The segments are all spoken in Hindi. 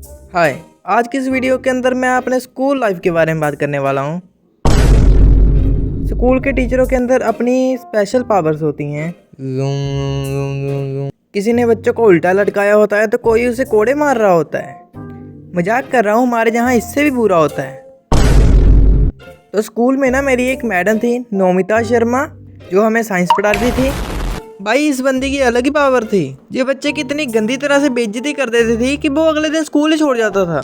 हाय, आज की इस वीडियो के अंदर मैं अपने स्कूल लाइफ के बारे में बात करने वाला हूँ। स्कूल के टीचरों के अंदर अपनी स्पेशल पावर्स होती हैं। किसी ने बच्चों को उल्टा लटकाया होता है तो कोई उसे कोड़े मार रहा होता है। मजाक कर रहा हूँ, हमारे यहाँ इससे भी बुरा होता है। तो स्कूल में ना मेरी एक मैडम थी, नोमिता शर्मा, जो हमें साइंस पढ़ाती थी। भाई इस बंदी की अलग ही पावर थी। ये बच्चे की इतनी गंदी तरह से बेइज्जती कर देती थी कि वो अगले दिन स्कूल ही छोड़ जाता था।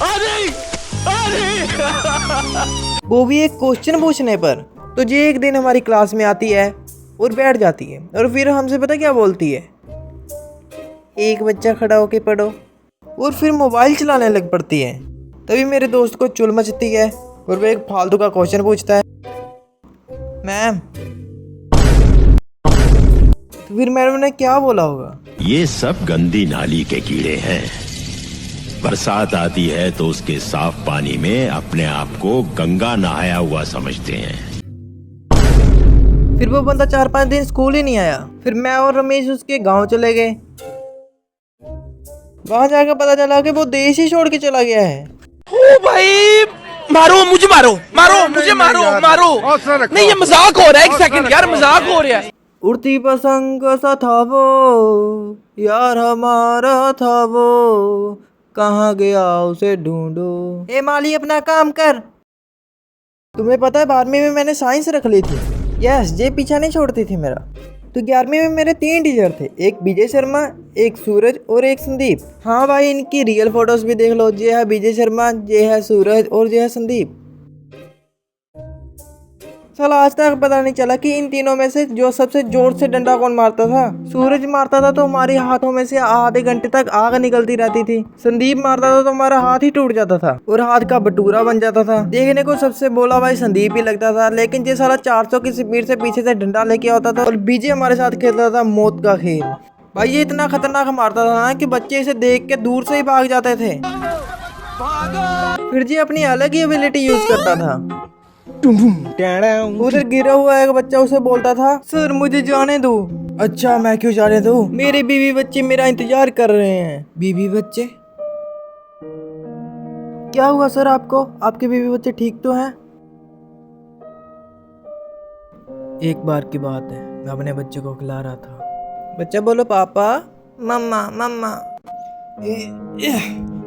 वो भी एक क्वेश्चन पूछने पर। तो ये एक दिन हमारी क्लास में आती है और बैठ जाती है और फिर हमसे पता क्या बोलती है, एक बच्चा खड़ा होके पढ़ो, और फिर मोबाइल चलाने लग पड़ती है। तभी मेरे दोस्त को चुल मचती है और वो एक फालतू का क्वेश्चन पूछता है, मैम। तो फिर मैडम ने क्या बोला होगा, ये सब गंदी नाली के कीड़े हैं। बरसात आती है तो उसके साफ पानी में अपने आप को गंगा नहाया हुआ समझते हैं। फिर वो बंदा 4-5 दिन स्कूल ही नहीं आया। फिर मैं और रमेश उसके गांव चले गए। वहां जाकर पता चला कि वो देश ही छोड़ के चला गया है। ओ भाई, मारो मुझे, मारो मुझे, मारो। नहीं, ये मजाक हो रहा है। एक सेकंड यार, मजाक हो रहा है। उड़ती पतंग सा था वो, यार हमारा था वो, कहाँ गया उसे ढूंढो। ए माली, अपना काम कर। तुम्हें पता है 12वीं में मैंने साइंस रख ली थी। यस, ये पीछा नहीं छोड़ती थी मेरा। तो 11वीं में मेरे 3 टीचर थे, एक विजय शर्मा, एक सूरज और एक संदीप। हाँ भाई, इनकी रियल फोटोज भी देख लो। ये है विजय शर्मा, ये है सूरज और ये है संदीप। साला आज तक पता नहीं चला कि इन तीनों में से जो सबसे जोर से डंडा कौन मारता था। सूरज मारता था तो हमारे हाथों में से आधे घंटे तक आग निकलती रहती थी। संदीप मारता था तो हमारा हाथ ही टूट जाता था और हाथ का बटूरा बन जाता था। देखने को सबसे बोला भाई संदीप ही लगता था, लेकिन ये साला 400 की स्पीड से पीछे से डंडा लेके आता था और विजय हमारे साथ खेलता था मौत का खेल। भाई ये इतना खतरनाक मारता था ना कि बच्चे इसे देख के दूर से ही भाग जाते थे। फिर जी अपनी अलग ही एबिलिटी यूज करता था। उधर गिरा हुआ एक बच्चा उसे बोलता था, सर मुझे जाने दो। अच्छा, मैं क्यों जाने दूं? मेरे बीवी बच्चे मेरा इंतजार कर रहे हैं। बीवी बच्चे? क्या हुआ सर आपको? आपके बीवी बच्चे ठीक तो हैं? एक बार की बात है, मैं अपने बच्चे को खिला रहा था। बच्चा बोलो पापा, मम्मा मम्मा।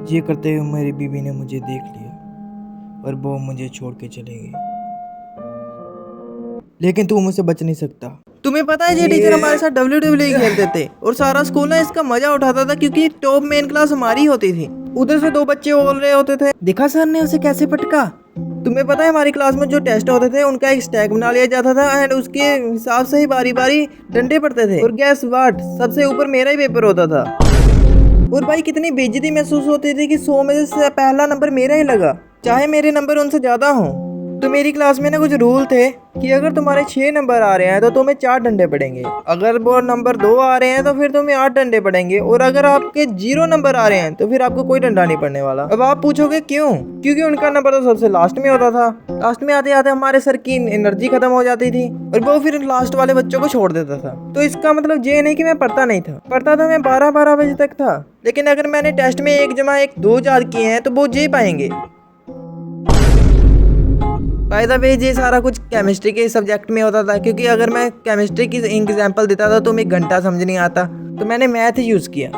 ये करते हुए मेरी बीवी ने मुझे देख लिया और वो मुझे छोड़ के चले गई। लेकिन तू मुझसे बच नहीं सकता। तुम्हें पता है ये टीचर हमारे साथ WWE खेलते थे और सारा स्कूल ना इसका मजा उठाता था क्योंकि टॉप मेन क्लास हमारी होती थी। उधर से 2 बच्चे बोल रहे होते थे, देखा सर ने उसे कैसे पटका। तुम्हें पता है हमारी क्लास में जो टेस्ट होते थे उनका एक स्टैक बना लिया जाता था एंड उसके हिसाब से ही बारी बारी डंडे पड़ते थे। और गैस व्हाट, सबसे ऊपर मेरा ही पेपर होता था। और भाई कितनी बेइज्जती महसूस होती थी कि 100 में से पहला नंबर मेरा ही लगा, चाहे मेरे नंबर उनसे ज्यादा हों। तो मेरी क्लास में ना कुछ रूल थे कि अगर तुम्हारे 6 नंबर आ रहे हैं तो तुम्हें 4 डंडे पड़ेंगे, अगर वो नंबर 2 आ रहे हैं तो फिर तुम्हें 8 डंडे पड़ेंगे, और अगर आपके 0 नंबर आ रहे हैं तो फिर आपको कोई डंडा नहीं पड़ने वाला। अब आप पूछोगे क्यों? क्योंकि उनका नंबर तो सबसे लास्ट में होता था। लास्ट में आते आते हमारे सर की एनर्जी खत्म हो जाती थी और वो फिर लास्ट वाले बच्चों को छोड़ देता था। तो इसका मतलब ये नहीं कि मैं पढ़ता नहीं था, पढ़ता था मैं 12-12 बजे तक था। लेकिन अगर मैंने टेस्ट में 1 जमा 1 2 याद किए हैं तो वो जी पाएंगे। बाय द वे, ये सारा कुछ केमिस्ट्री के सब्जेक्ट में होता था, क्योंकि अगर मैं केमिस्ट्री की एग्जांपल देता था तो मैं 1 घंटा समझ नहीं आता, तो मैंने मैथ यूज़ किया।